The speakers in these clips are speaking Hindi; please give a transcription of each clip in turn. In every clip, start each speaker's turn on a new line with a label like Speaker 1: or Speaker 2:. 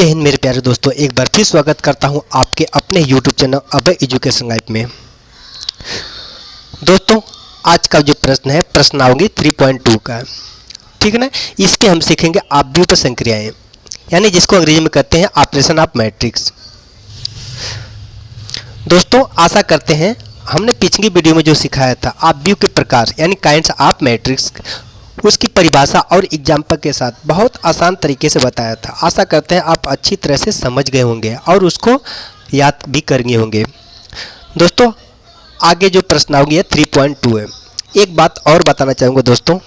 Speaker 1: जय हिंद मेरे प्यारे दोस्तों, एक बार फिर स्वागत करता हूं आपके अपने YouTube चैनल अभय एजुकेशन लाइफ में। दोस्तों आज का जो प्रश्न है, प्रश्नावली 3.2 का, ठीक है ना। इस पे हम सीखेंगे आव्यूह संक्रियाएं, यानी जिसको अंग्रेजी में कहते हैं ऑपरेशन ऑफ मैट्रिक्स। दोस्तों आशा करते हैं हमने पिछली वीडियो में जो सिखाया था आव्यूह के प्रकार यानी काइंड्स ऑफ मैट्रिक्स, उसकी परिभाषा और एग्जाम्पल के साथ बहुत आसान तरीके से बताया था। आशा करते हैं आप अच्छी तरह से समझ गए होंगे और उसको याद भी कर गए होंगे। दोस्तों आगे जो प्रश्नावली है 3.2 है। एक बात और बताना चाहूँगा दोस्तों,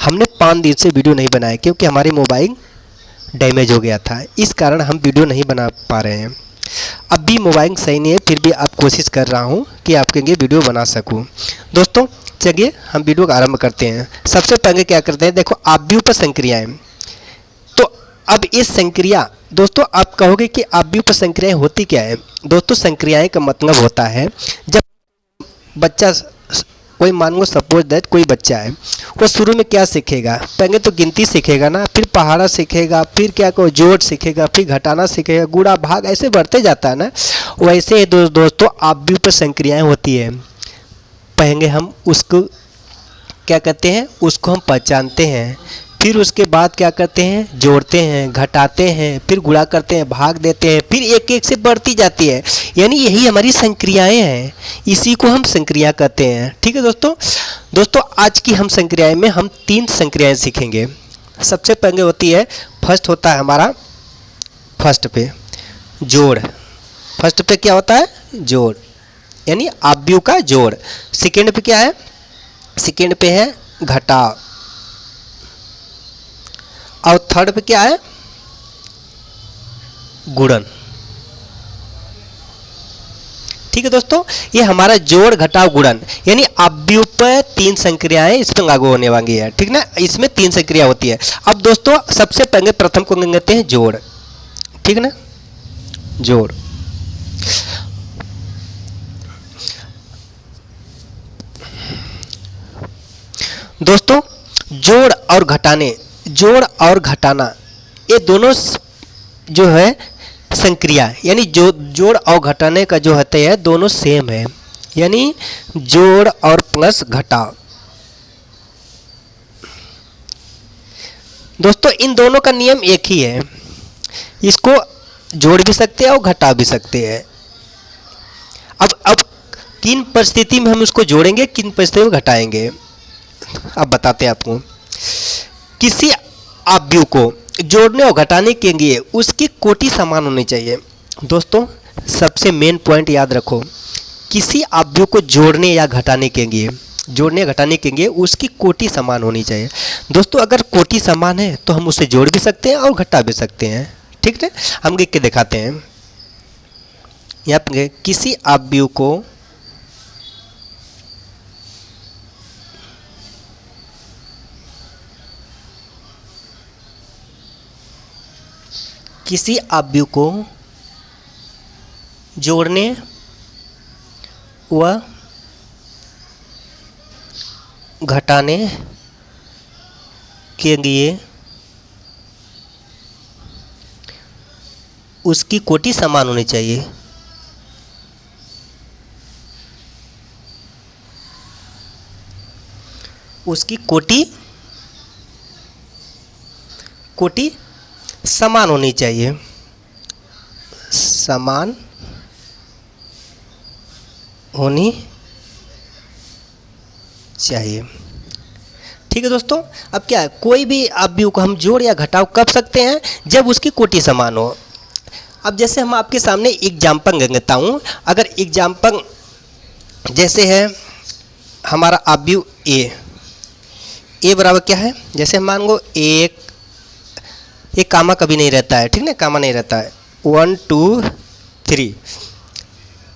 Speaker 1: हमने 5 दिन से वीडियो नहीं बनाया क्योंकि हमारे मोबाइल डैमेज हो गया था, इस कारण हम वीडियो नहीं बना पा रहे हैं। अब भी मोबाइल सही नहीं है, फिर भी आप कोशिश कर रहा हूँ कि आपके लिए वीडियो बना सकूँ। दोस्तों चलिए हम वीडियो का आरंभ करते हैं। सबसे पहले क्या करते हैं, देखो आव्यूह संक्रियाएं। तो अब इस संक्रिया, दोस्तों आप कहोगे कि आव्यूह संक्रियाएं होती क्या है। दोस्तों संक्रियाएं का मतलब होता है जब बच्चा, कोई मान लो सपोज दैट कोई बच्चा है, वो शुरू में क्या सीखेगा, पहले तो गिनती सीखेगा ना, फिर पहाड़ा सीखेगा, फिर क्या को जोड़ सीखेगा, फिर घटाना सीखेगा, गुणा भाग, ऐसे बढ़ते जाता है ना। वैसे ही दोस्तों आव्यूह संक्रियाएं होती है। पहले हम उसको क्या कहते हैं, उसको हम पहचानते हैं, फिर उसके बाद क्या करते हैं, जोड़ते हैं, घटाते हैं, फिर गुणा करते हैं, भाग देते हैं, फिर एक एक से बढ़ती जाती है। यानी यही हमारी संक्रियाएं हैं, इसी को हम संक्रिया कहते हैं। ठीक है दोस्तों आज की हम संक्रियाएं में हम 3 संक्रियाएं सीखेंगे। सबसे पहले होती है, फर्स्ट होता है हमारा, फर्स्ट पे जोड़। फर्स्ट पे क्या होता है, जोड़, यानी आव्यूह का जोड़। सेकेंड पे क्या है, सेकेंड पे है घटाव, और थर्ड पे क्या है, गुणन। ठीक है दोस्तों, ये हमारा जोड़ घटाव गुणन, यानी आव्यूह पर 3 संक्रियाएं इस पर लागू होने वाली है। ठीक ना, इसमें 3 संक्रिया होती है। अब दोस्तों सबसे पहले प्रथम को लेते हैं जोड़, ठीक ना, जोड़। दोस्तों जोड़ और घटाना ये दोनों जो है संक्रिया, यानी जो जोड़ और घटाने का जो होता है दोनों सेम है, यानी जोड़ और प्लस घटाव। दोस्तों इन दोनों का नियम एक ही है, इसको जोड़ भी सकते हैं और घटा भी सकते हैं। अब किन परिस्थिति में हम उसको जोड़ेंगे, किन परिस्थिति में घटाएंगे, अब बताते हैं आपको। किसी आव्यूह को जोड़ने और घटाने के लिए उसकी कोटि समान होनी चाहिए। दोस्तों सबसे मेन पॉइंट याद रखो, किसी आव्यूह को जोड़ने या घटाने के लिए उसकी कोटि समान होनी चाहिए। दोस्तों अगर कोटि समान है तो हम उसे जोड़ भी सकते हैं और घटा भी सकते हैं। ठीक है, हम लिख के दिखाते हैं यहाँ पे, किसी आव्यूह को जोड़ने व घटाने के लिए उसकी कोटि समान होनी चाहिए। उसकी कोटि समान होनी चाहिए, समान होनी चाहिए। ठीक है दोस्तों, अब क्या है, कोई भी आव्यूह को हम जोड़ या घटाव कर सकते हैं जब उसकी कोटि समान हो। अब जैसे हम आपके सामने एग्जाम्पल लेता हूँ। अगर एग्जाम्पल जैसे है हमारा आव्यूह ए बराबर क्या है, जैसे मान लो एक कामा कभी नहीं रहता है, ठीक ना, कामा नहीं रहता है। 1 2 3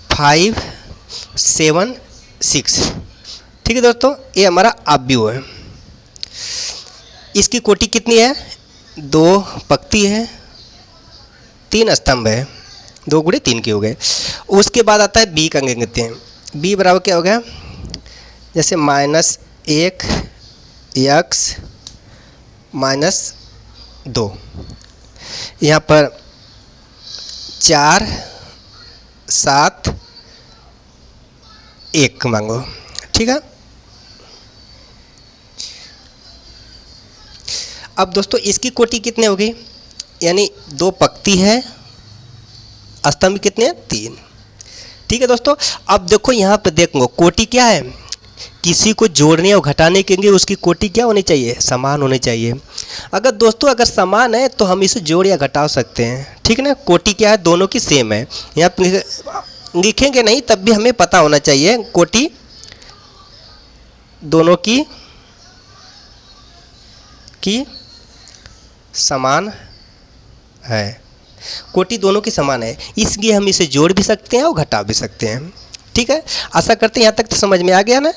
Speaker 1: 5 7 6। ठीक है दोस्तों, ये हमारा आव्यूह है। इसकी कोटि कितनी है, 2 पंक्ति है, 3 स्तंभ है, 2 गुणे 3 के हो गए। उसके बाद आता है बी का अंक लेते हैं। बी बराबर क्या हो गया, जैसे -1 x -2, यहाँ पर 4 7 1 मांगो, ठीक है। अब दोस्तों इसकी कोटि कितने होगी, यानी 2 पंक्ति है, स्तंभ कितने हैं 3, ठीक है दोस्तों। अब देखो यहाँ पे देखो कोटि क्या है, किसी को जोड़ने और घटाने के लिए उसकी कोटि क्या होनी चाहिए, समान होनी चाहिए। अगर दोस्तों अगर समान है तो हम इसे जोड़ या घटा सकते हैं, ठीक है ना। कोटि क्या है, दोनों की सेम है। यहाँ पे लिखेंगे नहीं तब भी हमें पता होना चाहिए कोटि दोनों की समान है, कोटि दोनों की समान है, इसलिए हम इसे जोड़ भी सकते हैं और घटा भी सकते हैं, ठीक है। आशा करते हैं यहाँ तक तो समझ में आ गया ना।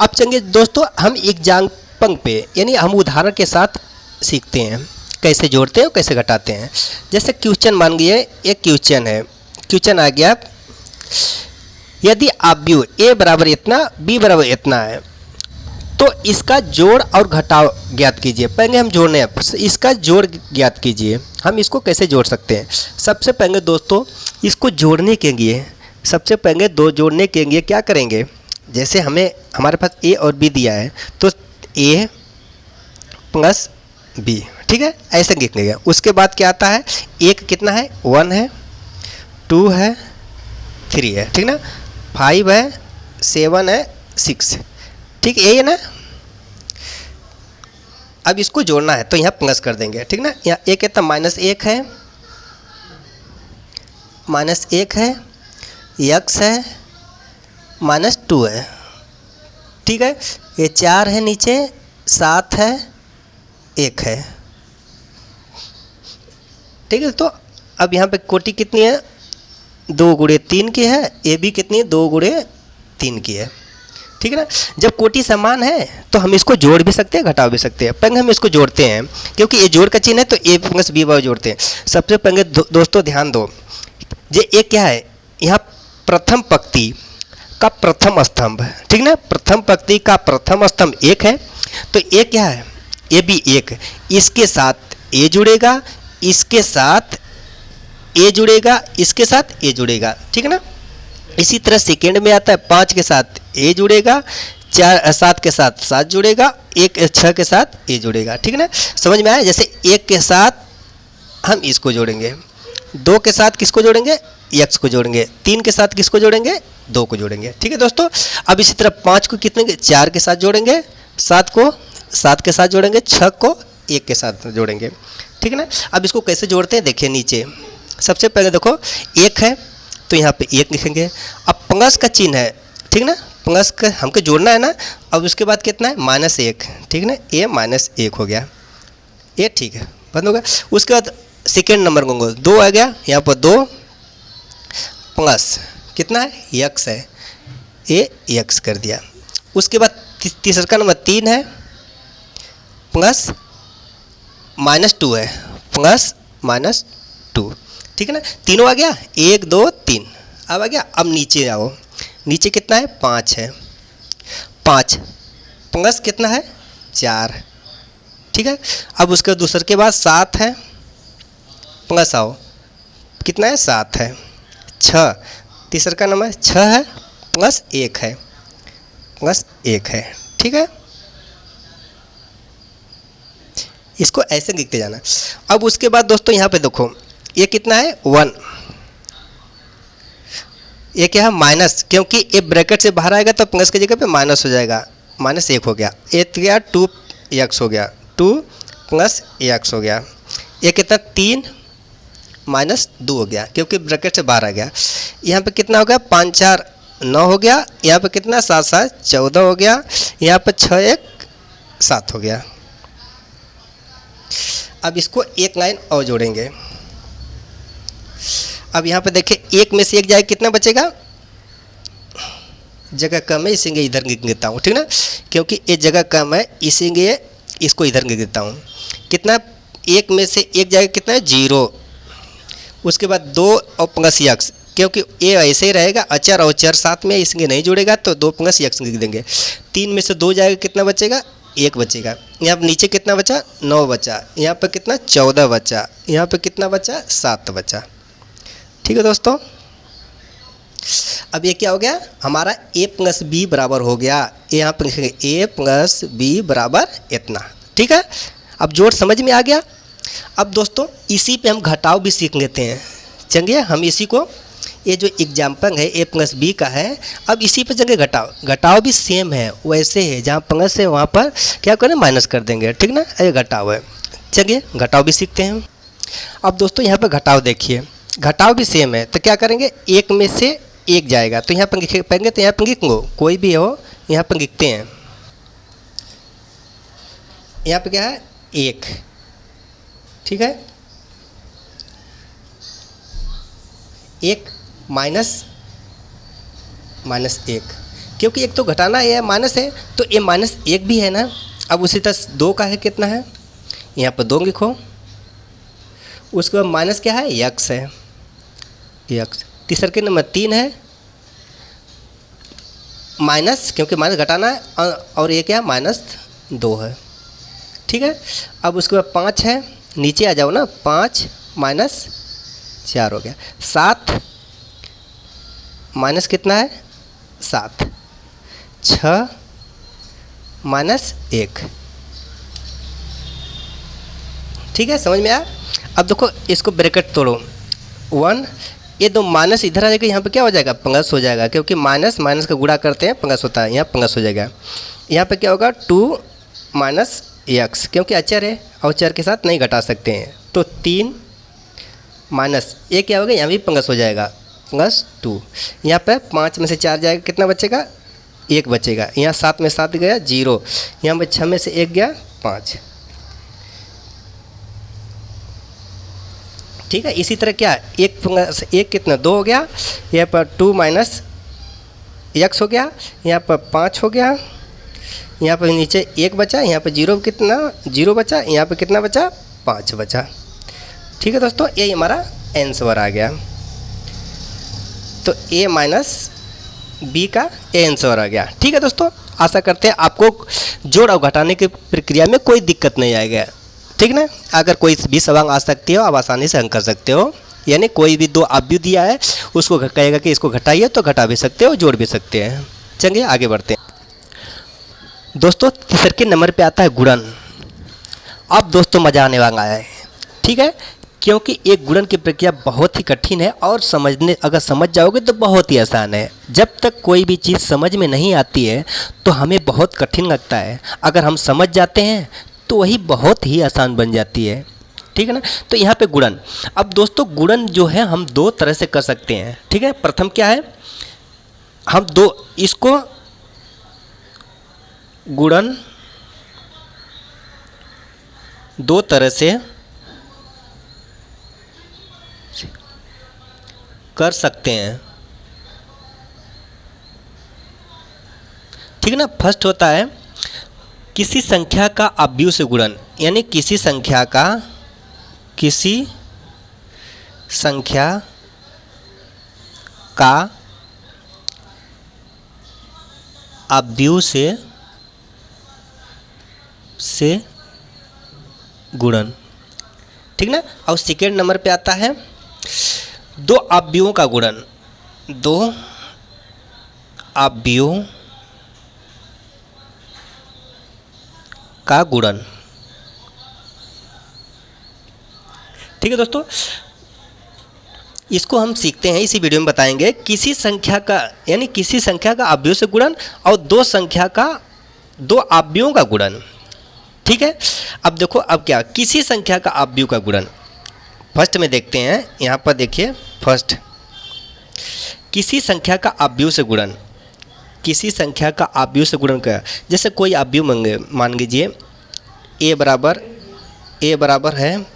Speaker 1: अब चलिए दोस्तों हम एग्जाम्पल पे यानी हम उदाहरण के साथ सीखते हैं कैसे जोड़ते हैं और कैसे घटाते हैं। जैसे क्वेश्चन मान लीजिए एक क्वेश्चन है, क्वेश्चन आ गया यदि आप व्यू ए बराबर इतना बी बराबर इतना है तो इसका जोड़ और घटाव ज्ञात कीजिए। पहले हम जोड़ने हैं, इसका जोड़ ज्ञात कीजिए। हम इसको कैसे जोड़ सकते हैं, सबसे पहले दोस्तों इसको जोड़ने के लिए सबसे पहले दो जोड़ने के लिए क्या करेंगे, जैसे हमारे पास ए और बी दिया है तो ए प्लस बी, ठीक है, ऐसे लिख लेंगे। उसके बाद क्या आता है, एक कितना है 1 है, 2 है, 3 है, ठीक ना, 5 है, 7 है, 6, ठीक है, ये ना। अब इसको जोड़ना है तो यहाँ प्लस कर देंगे, ठीक ना। यहाँ एक है तो -1 है, -1 है, x है, -2 है, ठीक है। ये 4 है, नीचे 7 है, 1 है, ठीक है। तो अब यहाँ पे कोटि कितनी है, 2 गुणे 3 की है, ये भी कितनी है 2 गुणे 3 की है, ठीक है ना। जब कोटि समान है तो हम इसको जोड़ भी सकते हैं घटा भी सकते हैं। पहले हम इसको जोड़ते हैं क्योंकि ये जोड़ का चिन्ह है तो ए प्लस बी बार जोड़ते हैं। सबसे पहले दोस्तों ध्यान दो, ये एक क्या है, यहाँ प्रथम पंक्ति का प्रथम स्तंभ, ठीक ना, प्रथम पंक्ति का प्रथम स्तंभ 1 है तो ये क्या है, ये भी 1, इसके साथ ए जुड़ेगा, इसके साथ ए जुड़ेगा, इसके साथ ए जुड़ेगा, ठीक है ना। इसी तरह सेकेंड में आता है 5 के साथ ए जुड़ेगा, 7 के साथ 7 जुड़ेगा, 6 के साथ ए जुड़ेगा, ठीक है ना। समझ में आया। जैसे 1 के साथ हम इसको जोड़ेंगे, 2 के साथ किसको जोड़ेंगे, x को जोड़ेंगे, 3 के साथ किसको जोड़ेंगे, 2 को जोड़ेंगे, ठीक है दोस्तों। अब इसी तरह 5 को कितने 4 के साथ जोड़ेंगे, 7 को 7 के साथ जोड़ेंगे, 6 को 1 के साथ जोड़ेंगे, ठीक है ना। अब इसको कैसे जोड़ते हैं देखिए नीचे, सबसे पहले देखो 1 है तो यहाँ पे 1 लिखेंगे। अब प्लस का चिन्ह है, ठीक ना, प्लस का हमको जोड़ना है ना। अब उसके बाद कितना है -1, ठीक ना, ए -1 हो गया, ये ठीक है, बंद हो गया। उसके बाद सेकेंड नंबर को 2 आ गया, यहाँ पर 2 प्लस कितना है x है, ये x कर दिया। उसके बाद तीसरा नंबर 3 है प्लस -2 है, प्लस -2, ठीक है ना। तीनों आ गया, 1 2 3 अब आ गया। अब नीचे आओ, नीचे कितना है 5 है, 5 प्लस कितना है 4, ठीक है। अब उसके दूसरे के बाद 7 है, प्लस आओ कितना है 7 है, 6 तीसरा का नंबर 6 है, प्लस 1 है, प्लस 1 है, ठीक है। इसको ऐसे लिखते जाना। अब उसके बाद दोस्तों यहाँ पे देखो ये कितना है 1, ये क्या है माइनस, क्योंकि ये ब्रैकेट से बाहर आएगा तो प्लस की जगह पे माइनस हो जाएगा, -1 हो गया। ये क्या 2x हो गया, 2 प्लस x हो गया। ये कितना 3 -2 हो गया क्योंकि ब्रैकेट से बाहर आ गया। यहाँ पे कितना हो गया 5 4 9 हो गया, यहाँ पे कितना 7 7 14 हो गया, यहाँ पे 6 1 7 हो गया। अब इसको एक लाइन और जोड़ेंगे। अब यहाँ पे देखिए 1 में से 1 जाए कितना बचेगा, जगह कम है इसीलिए इधर लिख देता हूँ, ठीक ना, क्योंकि ये जगह कम है इसीलिए इसको इधर लिख देता हूँ। कितना 1 में से 1 जाएगा कितना है 0, उसके बाद 2 और प्लस x, क्योंकि ये ऐसे ही रहेगा अचर और चर साथ में इसलिए नहीं जुड़ेगा तो 2 प्लस x लिख देंगे। 3 में से 2 जाएगा कितना बचेगा 1 बचेगा। यहाँ पर नीचे कितना बचा 9 बचा, यहाँ पर कितना 14 बचा, यहाँ पर कितना बचा 7 बचा। ठीक है दोस्तों, अब ये क्या हो गया हमारा a प्लस बी बराबर हो गया। यहाँ पर लिखेंगे a प्लस बी बराबर इतना। ठीक है, अब जोड़ समझ में आ गया। अब दोस्तों इसी पे हम घटाव भी सीख लेते हैं। चलिए हम इसी को, ये जो एग्जाम्पल है a प्लस बी का है, अब इसी पे चलिए घटाव भी सेम है वैसे है, जहाँ प्लस है वहाँ पर क्या करें माइनस कर देंगे। ठीक ना, ये घटाव है। चलिए घटाव भी सीखते हैं। अब दोस्तों यहाँ पर घटाव देखिए, घटाव भी सेम है, तो क्या करेंगे 1 में से 1 जाएगा, तो यहाँ पर लिखेंगे, तो यहाँ पर लिख लो कोई भी हो, यहाँ पर लिखते हैं। यहाँ पे क्या है 1। ठीक है, 1 माइनस 1, क्योंकि एक तो घटाना है माइनस है, तो ये -1 भी है ना। अब उसी तरह 2 का है कितना है, यहाँ पर 2 लिखो, उसके बाद माइनस क्या है x है, x। तीसरे के नंबर 3 है माइनस, क्योंकि माइनस घटाना है, और ये क्या -2 है। ठीक है, अब उसके बाद 5 है, नीचे आ जाओ ना, 5 माइनस 4 हो गया। 7 माइनस कितना है 7, 6 माइनस 1। ठीक है, समझ में आया। अब देखो इसको ब्रैकेट तोड़ो, 1, ये 2 माइनस इधर आ जाएगा, यहाँ पे क्या हो जाएगा प्लस हो जाएगा, क्योंकि माइनस माइनस का गुणा करते हैं प्लस होता है, यहाँ प्लस हो जाएगा। यहाँ पे क्या होगा 2 माइनस x, क्योंकि अचर है और चर के साथ नहीं घटा सकते हैं, तो 3 माइनस ये क्या होगा, यहाँ भी प्लस हो जाएगा +2। यहाँ पे 5 में से 4 जाएगा, कितना बचेगा 1 बचेगा। यहाँ 7 में 7 गया 0, यहाँ पे 6 में से 1 गया 5। ठीक है, इसी तरह क्या 1 प्लस 1 कितना 2 हो गया, यहाँ पर 2 माइनस x हो गया, यहाँ पर 5 हो गया, यहाँ पर नीचे 1 बचा, यहाँ पर 0 कितना 0 बचा, यहाँ पर कितना बचा 5 बचा। ठीक है दोस्तों, ये हमारा आंसर आ गया। तो a माइनस बी का आंसर आ गया। ठीक है दोस्तों, आशा करते हैं आपको जोड़ और घटाने की प्रक्रिया में कोई दिक्कत नहीं आएगा। ठीक ना, अगर कोई भी सवाल आ सकती हो आप आसानी से हल कर सकते हो, यानी कोई भी 2 अवयव दिया है उसको कहेगा कि इसको घटाइए तो घटा भी सकते हो, जोड़ भी सकते हैं। चलिए आगे बढ़ते हैं दोस्तों। तीसरे नंबर पे आता है गुणन। अब दोस्तों मज़ा आने वाला है। ठीक है, क्योंकि एक गुणन की प्रक्रिया बहुत ही कठिन है और अगर समझ जाओगे तो बहुत ही आसान है। जब तक कोई भी चीज़ समझ में नहीं आती है तो हमें बहुत कठिन लगता है, अगर हम समझ जाते हैं तो वही बहुत ही आसान बन जाती है। ठीक है ना, तो यहाँ पे गुणन। अब दोस्तों गुणन जो है हम 2 तरह से कर सकते हैं। ठीक है, प्रथम क्या है, हम इसको गुणन 2 तरह से कर सकते हैं। ठीक है ना, फर्स्ट होता है किसी संख्या का अवयव से गुणन, यानी किसी संख्या का अवयव से गुणन। ठीक ना, और सेकेंड नंबर पे आता है 2 अवयवों का गुणन, 2 अवयवों का गुणन। ठीक है दोस्तों, इसको हम सीखते हैं, इसी वीडियो में बताएंगे। किसी संख्या का यानी किसी संख्या का अवयव से गुणन और 2 अवयवों का गुणन। ठीक है, अब देखो अब क्या किसी संख्या का अवयव का गुणन फर्स्ट में देखते हैं। यहाँ पर देखिए फर्स्ट, किसी संख्या का अवयव से गुणन, किसी संख्या का अवयव से गुणन का, जैसे कोई अवयव मान लीजिए a बराबर है।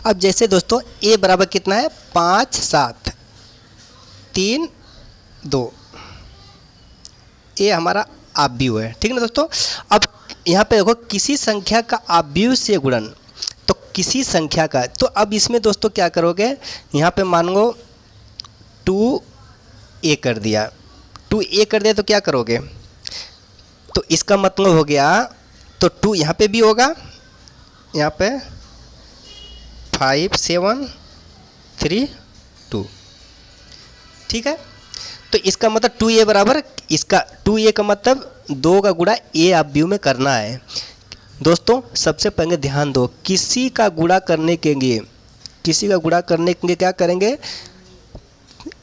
Speaker 1: अब जैसे दोस्तों a बराबर कितना है 5 7 3 2, ये हमारा अवयव है। ठीक है ना दोस्तों, अब यहाँ पे देखो किसी संख्या का अवयव से गुणन, तो किसी संख्या का, तो अब इसमें दोस्तों क्या करोगे, यहाँ पे मान लो 2a कर दिया, 2a कर दिया तो क्या करोगे, तो इसका मतलब हो गया, तो 2 यहाँ पे भी होगा, यहाँ पे 5 7 3 2, ठीक है। तो इसका मतलब 2a बराबर, इसका 2a का मतलब 2 का गुणा a आप व्यू में करना है। दोस्तों सबसे पहले ध्यान दो, किसी का गुणा करने के लिए क्या करेंगे,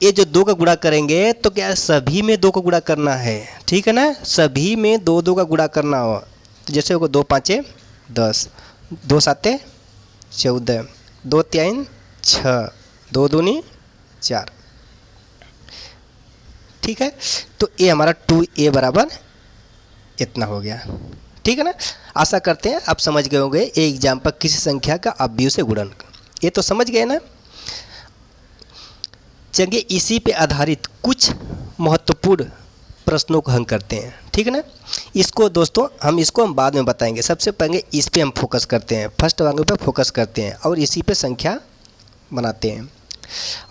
Speaker 1: ये जो 2 का गुणा करेंगे तो क्या सभी में 2 का गुणा करना है, ठीक है ना, सभी में 2 का गुणा करना हो। तो जैसे होगा 2 5 10, 2 7 14, 2 3 6, 2 दूनी 4, ठीक है। तो ये हमारा 2a बराबर इतना हो गया, ठीक है ना। आशा करते हैं आप समझ गए होंगे ये एग्जाम्पल किसी संख्या का अवयव से गुणन, ये तो समझ गए ना। चलिए इसी पे आधारित कुछ महत्वपूर्ण प्रश्नों को हम करते हैं, ठीक है ना। इसको दोस्तों हम बाद में बताएंगे, सबसे पहले इस पे हम फोकस करते हैं, फर्स्ट वाले पे फोकस करते हैं और इसी पे संख्या बनाते हैं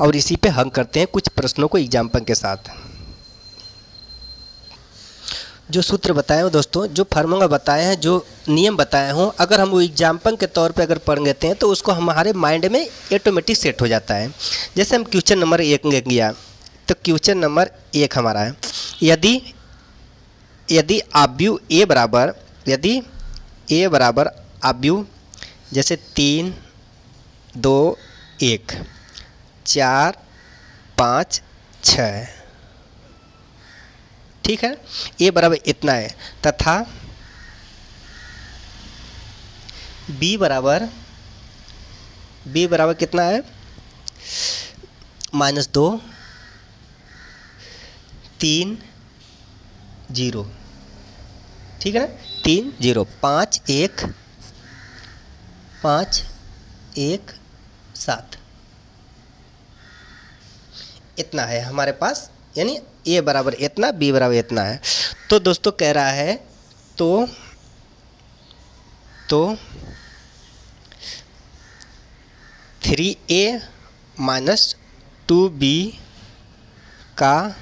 Speaker 1: और इसी पे हल करते हैं कुछ प्रश्नों को एग्जाम्पल के साथ। जो सूत्र बताए हो दोस्तों, जो फार्मूला बताए हैं, जो नियम बताए हों, अगर हम वो एग्जाम्पल के तौर पे अगर पढ़ लेते हैं तो उसको हमारे माइंड में ऑटोमेटिक सेट हो जाता है। जैसे हम क्वेश्चन नंबर 1 लिया, तो क्वेश्चन नंबर 1 हमारा है, यदि अवयव a बराबर अवयव जैसे 3 2 1 4 5 6, ठीक है, a बराबर इतना है, तथा b बराबर कितना है, -2 3 0, ठीक है ना, 3 0 5 1 7, इतना है हमारे पास, यानी a बराबर इतना, b बराबर इतना है। तो दोस्तों कह रहा है तो 3a माइनस 2b का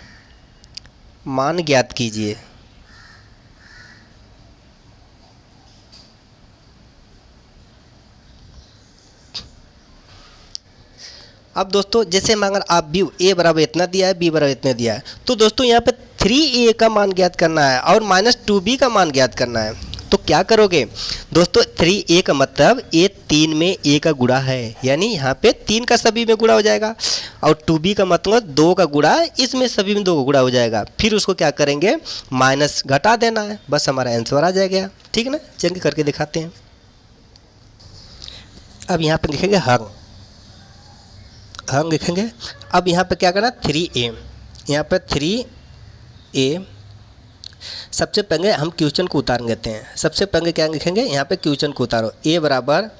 Speaker 1: मान ज्ञात कीजिए। अब दोस्तों जैसे अगर आप व्यू a बराबर इतना दिया है, b बराबर इतना दिया है, तो दोस्तों यहाँ पे 3a का मान ज्ञात करना है और -2b का मान ज्ञात करना है। तो क्या करोगे दोस्तों, 3a का मतलब ये 3 में a का गुणा है, यानी यहाँ पे 3 का सभी में गुणा हो जाएगा, और 2b का मतलब 2 का गुणा इसमें सभी में 2 का गुणा हो जाएगा। फिर उसको क्या करेंगे, माइनस घटा देना है, बस हमारा आंसर आ जाएगा, ठीक है ना। चलिए करके दिखाते हैं। अब यहाँ पे लिखेंगे हम लिखेंगे। अब यहाँ पे क्या करना, 3a, यहाँ पे 3a, सबसे पहले हम क्वेश्चन को उतार लेते हैं। सबसे पहले क्या लिखेंगे, यहाँ पे क्वेश्चन को उतारो, a बराबर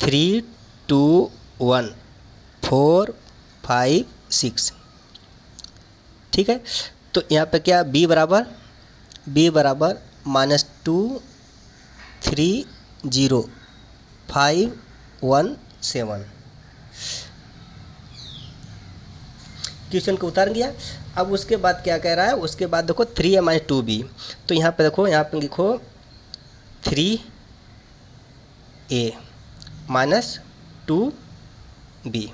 Speaker 1: 3 2 1 4 5 6, ठीक है। तो यहाँ पे क्या, b बराबर -2 3 0 5 1 7, क्वेश्चन को उतार गया। अब उसके बाद क्या कह रहा है, उसके बाद देखो 3a माइनस 2b, तो यहाँ पे देखो, यहाँ पे लिखो 3a माइनस 2b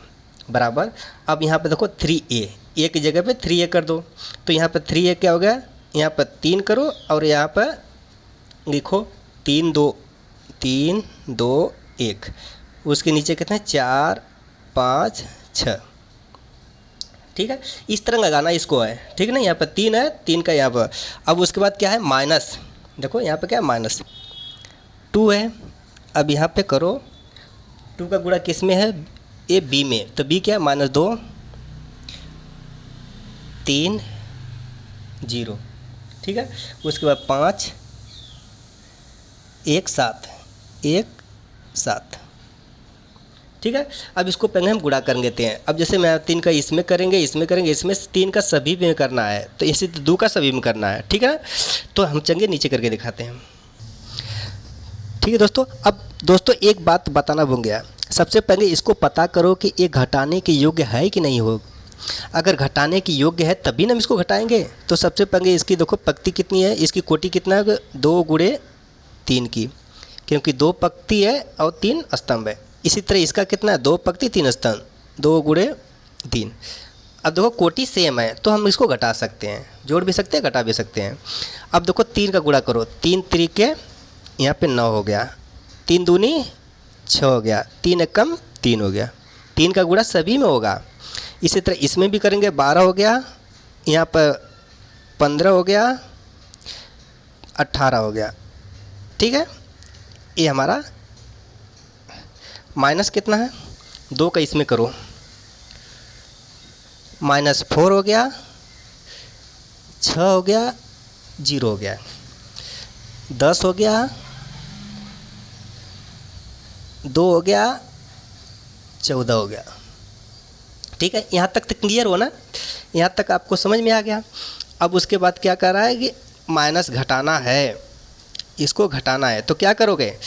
Speaker 1: बराबर, अब यहाँ पे देखो 3a, a की जगह पे 3a कर दो, तो यहाँ पे 3a क्या हो गया, यहाँ पर 3 करो और यहाँ पर लिखो 3 2 1, उसके नीचे कितना है, 4 5 6, ठीक है। इस तरह लगाना इसको है, ठीक है ना। यहाँ पर 3 है, 3 का यहाँ पर, अब उसके बाद क्या है, माइनस, देखो यहाँ पे क्या है, -2 है। अब यहाँ पे करो, 2 का गुणा किस में है, ए बी में, तो b क्या है, -2 3 0, ठीक है। उसके बाद 5 1 7, ठीक है। अब इसको पहले हम गुणा कर लेते हैं। अब जैसे मैं 3 का इसमें करेंगे, इसमें 3 का सभी में करना है, तो इसी 2 का सभी में करना है, ठीक है ना। तो हम चंगे नीचे करके दिखाते हैं, ठीक है दोस्तों। अब दोस्तों एक बात बताना भूल गया, सबसे पहले इसको पता करो कि ये घटाने के योग्य है कि नहीं हो, अगर घटाने की योग्य है तभी ना हम इसको घटाएंगे। तो सबसे पहले इसकी देखो पंक्ति कितनी है, इसकी कोटि कितना है, 2 गुणे 3 की, क्योंकि 2 पंक्ति है और 3 स्तंभ है। इसी तरह इसका कितना है, 2 पंक्ति 3 स्तंभ, 2 गुणे 3। अब देखो कोटि सेम है तो हम इसको घटा सकते हैं, जोड़ भी सकते हैं घटा भी सकते हैं। अब देखो 3 का गुणा करो, 3 तरीके यहाँ पे 9 हो गया, 3 दूनी 6 हो गया, 3 एकम 3 हो गया। 3 का गुणा सभी में होगा। इसी तरह इसमें भी करेंगे, 12 हो गया, यहाँ पर 15 हो गया, 18 हो गया। ठीक है, ये हमारा माइनस कितना है, 2 का इसमें करो, -4 हो गया, 6 हो गया, 0 हो गया, 10 हो गया, 2 हो गया, 14 हो गया। ठीक है, यहाँ तक तो क्लियर हो ना, यहाँ तक आपको समझ में आ गया। अब उसके बाद क्या कर रहा है कि माइनस घटाना है, इसको घटाना है। तो क्या करोगे,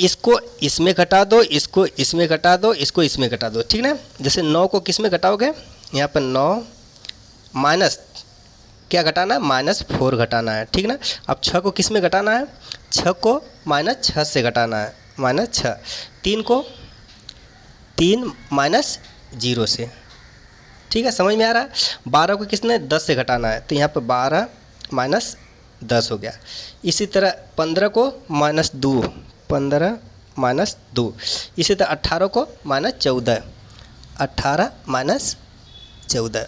Speaker 1: इसको इसमें घटा दो, इसको इसमें घटा दो, इसको इसमें घटा दो। ठीक ना, जैसे 9 को किस में घटाओगे, यहाँ पर 9 माइनस क्या घटाना है, -4 घटाना है। ठीक ना, अब 6 को किस में घटाना है, 6 को -6 से घटाना है, -6। 3 को 3 -0 से। ठीक है, समझ में आ रहा है। 12 को किसने 10 से घटाना है, तो यहाँ पर 12 -10 हो गया। इसी तरह 15 को -2, 15 -2। इसी तरह 18 को -14, 18 -14।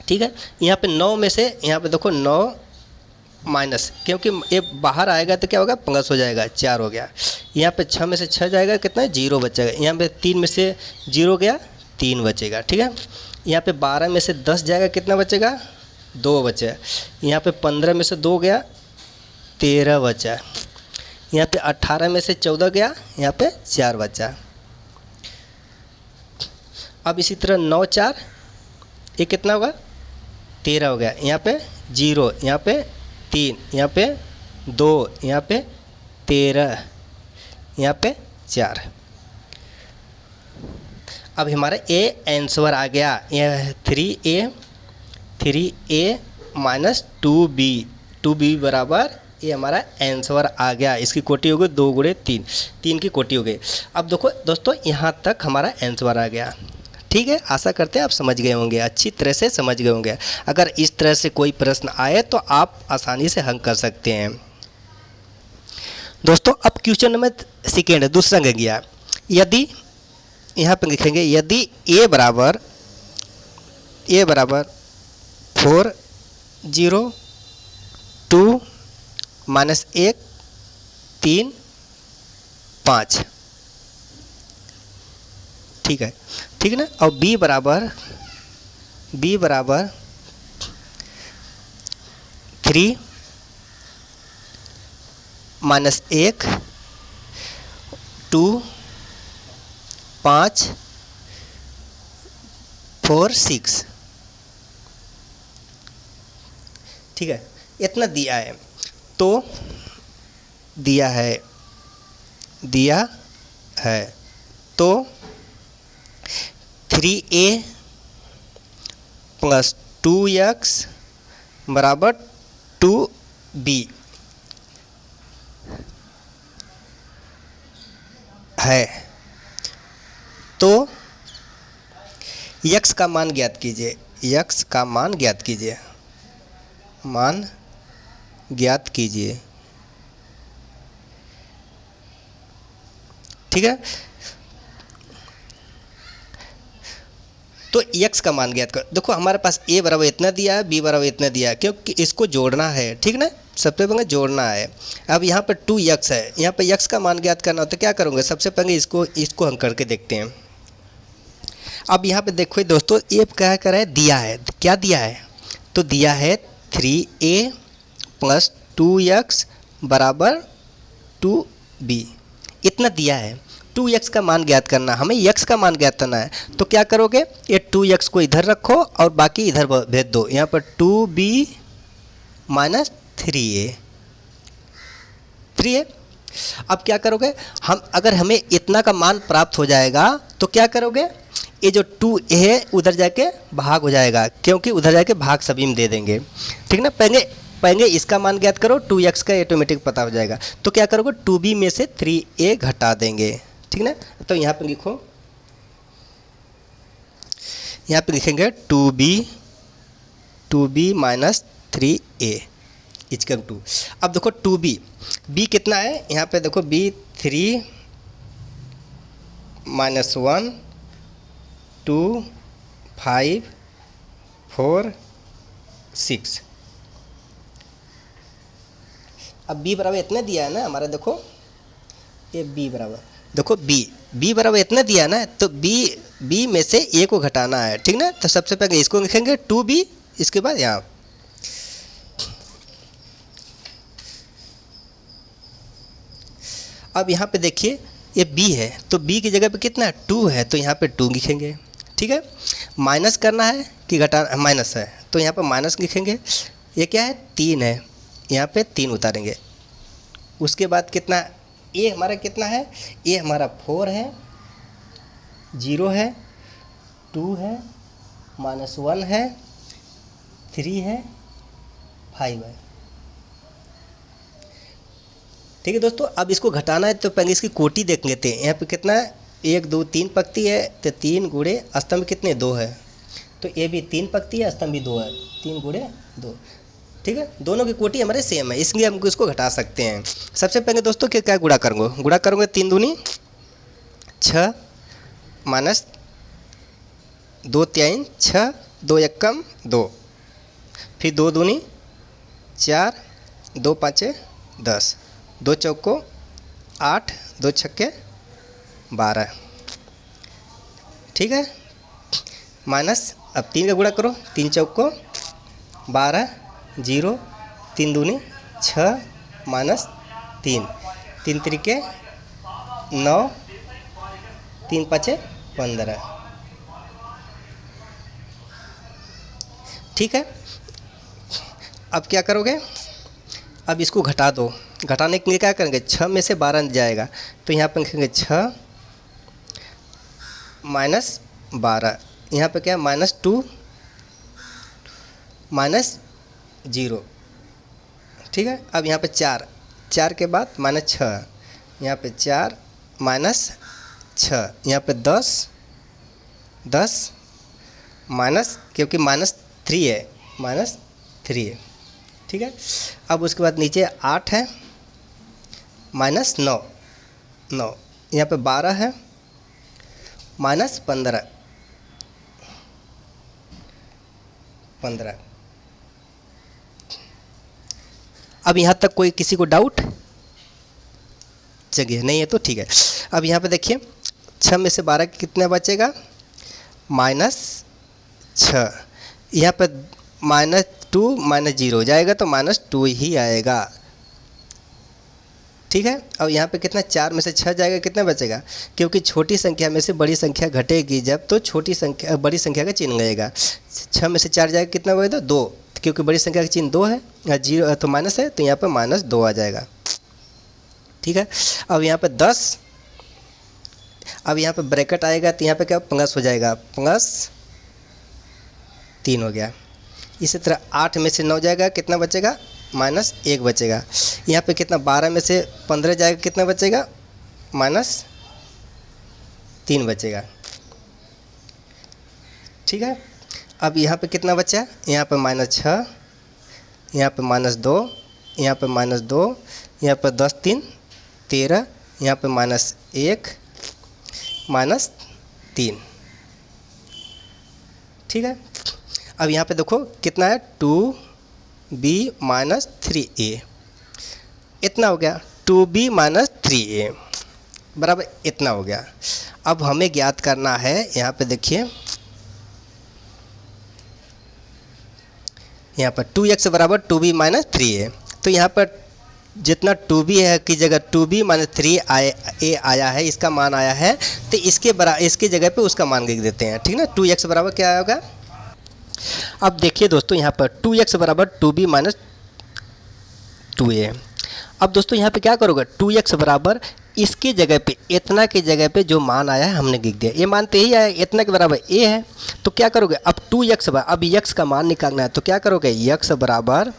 Speaker 1: ठीक है, यहाँ पे 9 में से यहाँ पे देखो 9 माइनस, क्योंकि ये बाहर आएगा तो क्या होगा, प्लस हो जाएगा, 4 हो गया। यहाँ पे 6 में से 6 जाएगा, कितना 0 बचेगा। यहाँ पे 3 में से 0 गया, 3 बचेगा। ठीक है, यहाँ पे 12 में से 10 जाएगा, कितना बचेगा, 2 बचा। यहाँ पे 15 में से 2 गया, 13 बचा। यहाँ पे 18 में से 14 गया, यहाँ पे 4 बचा। अब इसी तरह 9 4 ये कितना होगा, 13 हो गया। यहाँ पे 0, यहाँ पे 3, यहाँ पे 2, यहाँ पे 13, यहाँ पे 4। अब हमारा ए आंसर आ गया, यह 3a -2b, 2b बराबर ये हमारा आंसर आ गया। इसकी कोटि हो गई 2 गुणे 3, 3 की कोटि हो गई। अब देखो दोस्तों, यहाँ तक हमारा आंसर आ गया। ठीक है, आशा करते हैं आप समझ गए होंगे, अच्छी तरह से समझ गए होंगे। अगर इस तरह से कोई प्रश्न आए तो आप आसानी से हल कर सकते हैं। दोस्तों अब क्वेश्चन नंबर सेकेंड, दूसरा अंक गया। यदि यहाँ पर लिखेंगे, यदि a बराबर 4 0 2 -1 3 5। ठीक है, ठीक है ना। और b बराबर 3 -1 2 5 4 6। ठीक है, इतना दिया है, तो दिया है तो 3a + 2x बराबर 2b है। तो x का मान ज्ञात कीजिए, x का मान ज्ञात कीजिए, मान ज्ञात कीजिए। ठीक है, तो x का मान ज्ञात कर। देखो हमारे पास a बराबर इतना दिया है, b बराबर इतना दिया है, क्योंकि इसको जोड़ना है। ठीक ना, सबसे पहले जोड़ना है। अब यहाँ पर 2x है, यहाँ पर x का मान ज्ञात करना हो तो क्या करोगे, सबसे पहले इसको हम करके देखते हैं। अब यहाँ पे देखो दोस्तों, ये क्या कर रहा है, दिया है, क्या दिया है, तो दिया है 3a + 2x बराबर 2b, इतना दिया है। 2x का मान ज्ञात करना, हमें x का मान ज्ञात करना है। तो क्या करोगे, ये 2x को इधर रखो और बाकी इधर भेज दो। यहाँ पर 2b - 3a, 3a। अब क्या करोगे, हम अगर हमें इतना का मान प्राप्त हो जाएगा तो क्या करोगे, ये जो 2a है उधर जाके भाग हो जाएगा, क्योंकि उधर जाके भाग सभी में दे देंगे। ठीक ना, पहले इसका मान ज्ञात करो, 2x का ऑटोमेटिक पता हो जाएगा। तो क्या करोगे, 2b में से 3a घटा देंगे। ठीक ना, तो यहाँ पे लिखो, यहाँ पे लिखेंगे 2b minus 3a equal to. अब देखो 2b कितना है, यहाँ पे देखो b 3 माइनस 1 2 5 4 6। अब b बराबर इतना दिया है ना हमारा, देखो ये b बराबर, देखो b बराबर इतना दिया है ना, तो b में से a को घटाना है। ठीक ना, तो सबसे पहले इसको लिखेंगे 2b, इसके बाद यहाँ अब यहाँ पे देखिए ये b है, तो b की जगह पे कितना है, 2 है, तो यहाँ पे 2 लिखेंगे। ठीक है, माइनस करना है कि घटाना, माइनस है तो यहाँ पे माइनस लिखेंगे। ये क्या है, 3 है, यहाँ पे 3 उतारेंगे। उसके बाद कितना, a हमारा कितना है, a हमारा 4 है, 0 है, 2 है, -1 है, 3 है, 5 है। ठीक है दोस्तों, अब इसको घटाना है तो पहले इसकी कोटि देख लेते हैं। यहाँ पे कितना है, 1 2 3 पंक्ति है, तो 3 गुणे स्तंभ कितने, 2 है, तो ये भी 3 पंक्ति है, स्तंभ भी 2 है, 3 गुणे 2। ठीक है, दोनों की कोटि हमारे सेम है, इसलिए हम इसको घटा सकते हैं। सबसे पहले दोस्तों क्या गुणा करूँगा, 3 दूनी 6 माइनस 2 3 6, 2 एकम 2, फिर 2 दूनी 4, 2 5 10, 2 चौको 8, 2 छक्के 12। ठीक है, माइनस, अब 3 का गुणा करो, 3 चौको 12, 0, 3 दूनी 6 माइनस 3, 3 त्रिके 9, 3 5 15। ठीक है, अब क्या करोगे, अब इसको घटा दो। घटाने के लिए क्या करेंगे, 6 में से 12 जाएगा, तो यहाँ पर लिखेंगे 6 माइनस 12, यहाँ पे क्या है, -2 माइनस 0। ठीक है, अब यहाँ पे 4 के बाद -6, यहाँ पे 4 माइनस 6, यहाँ पे 10 माइनस, क्योंकि -3 है, -3 है। ठीक है, अब उसके बाद नीचे 8 है, -9, यहाँ पे 12 है, -15। अब यहाँ तक कोई किसी को डाउट जगह नहीं है तो ठीक है। अब यहाँ पे देखिए 6 में से 12 कितना बचेगा, -6, यहाँ पे -2 -0 हो जाएगा, तो -2 ही आएगा। ठीक है, अब यहाँ पे कितना, 4 में से 6 जाएगा, कितना बचेगा, क्योंकि छोटी संख्या में से बड़ी संख्या घटेगी जब, तो बड़ी संख्या का चिन्ह लगेगा। 6 में से 4 जाएगा, कितना बचेगा, 2, क्योंकि बड़ी संख्या का चिन्ह 2 है, 0 तो माइनस है, तो यहाँ पे -2 आ जाएगा। ठीक है, अब यहाँ पे 10, अब यहाँ पे ब्रैकेट आएगा, तो यहाँ पे क्या प्लस हो जाएगा, +3 हो गया। इसी तरह 8 में से 9 जाएगा, कितना बचेगा, -1 बचेगा। यहाँ पे कितना, 12 में से 15 जाएगा, कितना बचेगा, -3 बचेगा। ठीक है, अब यहाँ पे कितना बचा, यहाँ पे -6, यहाँ पे -2, यहाँ पे -2, यहाँ पे 10 3 13, यहाँ पे -1 -3। ठीक है, अब यहाँ पे देखो कितना है, 2b माइनस 3a, इतना हो गया, 2b माइनस 3a बराबर इतना हो गया। अब हमें ज्ञात करना है, यहाँ पे देखिए, यहाँ पर 2x बराबर 2b माइनस 3a, तो यहाँ पर जितना 2b है की जगह 2b माइनस 3a आया है, इसका मान आया है, तो इसके जगह पे उसका मान लिख देते हैं। ठीक ना, 2x बराबर क्या होगा, अब देखिए दोस्तों यहाँ पर 2x बराबर 2b माइनस 2a। अब दोस्तों यहाँ पे क्या करोगे, 2x बराबर इसकी जगह पे, इतना की जगह पे जो मान आया है हमने लिख दिया। ये मान तो यही आया, इतना के बराबर a है, तो क्या करोगे अब 2x अब x का मान निकालना है, तो क्या करोगे x बराबर,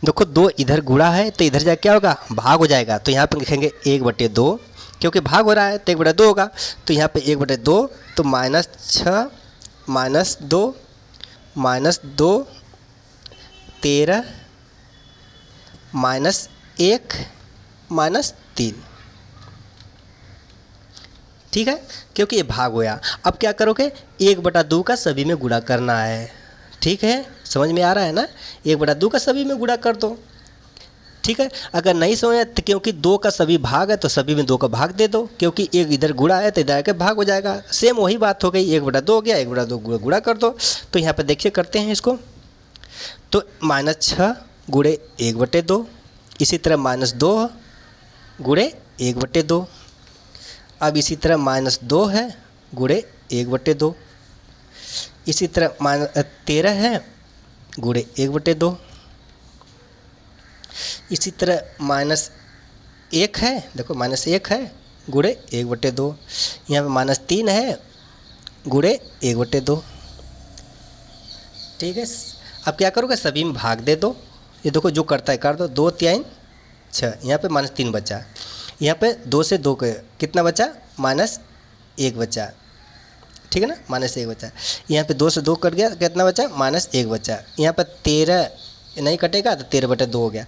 Speaker 1: देखो 2 इधर गुणा है तो इधर जाके क्या होगा, भाग हो जाएगा, तो यहाँ पे लिखेंगे 1/2, क्योंकि भाग हो रहा है तो 1/2 होगा, तो यहाँ पे 1/2, तो -6 -2 13 -1 -3, ठीक है, क्योंकि ये भाग होया। अब क्या करोगे, 1/2 का सभी में गुणा करना है, ठीक है, समझ में आ रहा है ना, 1/2 का सभी में गुणा कर दो, ठीक है। अगर नहीं समझ तो क्योंकि 2 का सभी भाग है तो सभी में 2 का भाग दे दो, क्योंकि एक इधर गुणा है तो इधर आके भाग हो जाएगा, सेम वही बात हो गई, 1/2 हो गया, 1/2 गुणा कर दो। तो यहाँ पे देखिए करते हैं इसको, तो -6 गुणे 1/2, इसी तरह -2 गुणे 1/2, अब इसी तरह -2 है गुणे 1/2, इसी तरह -13 है गुणे 1/2, इसी तरह -1 है, देखो -1 है गुणे 1/2, यहाँ पे -3 है गुणे 1/2, ठीक है। अब क्या करोगे, सभी में भाग दे दो, ये देखो जो करता है कर दो, 2 3 6, यहाँ पे -3 बचा, यहाँ पे 2 से 2 के कितना बचा, -1 बचा, ठीक है ना, -1 बचा, यहाँ पे 2 से 2 कट गया, कितना बचा, -1 बचा, यहाँ पे 13 नहीं कटेगा तो 13/2 हो गया।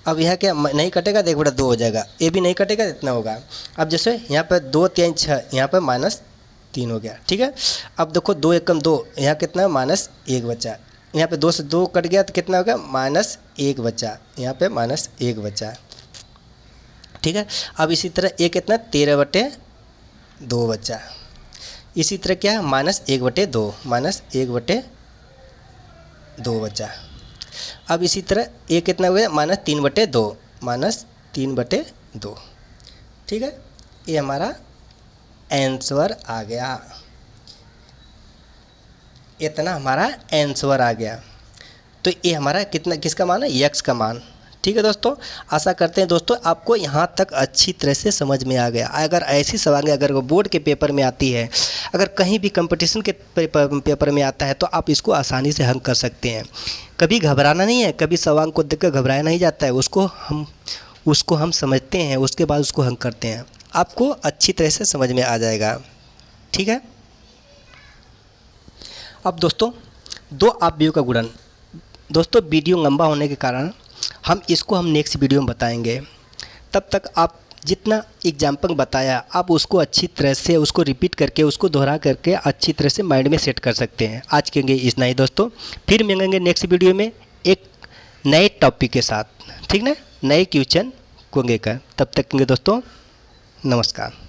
Speaker 1: अब यहाँ क्या नहीं कटेगा तो 1/2 हो जाएगा, ये भी नहीं कटेगा इतना होगा। अब जैसे यहाँ पर 2 3 6, यहाँ पर -3 हो गया, ठीक है। अब देखो 2 1 2, यहाँ कितना -1 बचा, यहाँ पे 2 से 2 कट गया तो कितना हो गया, -1 बचा, यहाँ पे -1 बचा, ठीक है। अब इसी तरह ये कितना 13/2 बचा, इसी तरह क्या -1/2 -1/2 बचा। अब इसी तरह ये कितना हो गया, -3/2 ठीक है, ये हमारा आंसर आ गया, इतना हमारा आंसर आ गया। तो ये हमारा कितना किसका मान है, x का मान, ठीक है दोस्तों। आशा करते हैं दोस्तों आपको यहाँ तक अच्छी तरह से समझ में आ गया। अगर ऐसी सवाल अगर वो बोर्ड के पेपर में आती है, अगर कहीं भी कंपटीशन के पेपर में आता है तो आप इसको आसानी से हल कर सकते हैं। कभी घबराना नहीं है, कभी सवाल को देखकर घबराया नहीं जाता है, उसको हम समझते हैं, उसके बाद उसको हल करते हैं, आपको अच्छी तरह से समझ में आ जाएगा, ठीक है। अब दोस्तों दो अवयव का गुणन, दोस्तों वीडियो लंबा होने के कारण हम नेक्स्ट वीडियो में बताएंगे। तब तक आप जितना एग्जाम्पल बताया आप उसको अच्छी तरह से उसको रिपीट करके उसको दोहरा करके अच्छी तरह से माइंड में सेट कर सकते हैं। आज के लिए इतना ही दोस्तों, फिर मिलेंगे नेक्स्ट वीडियो में एक नए टॉपिक के साथ, ठीक ना, नए क्वेश्चन को लेकर। तब तक के लिए दोस्तों नमस्कार।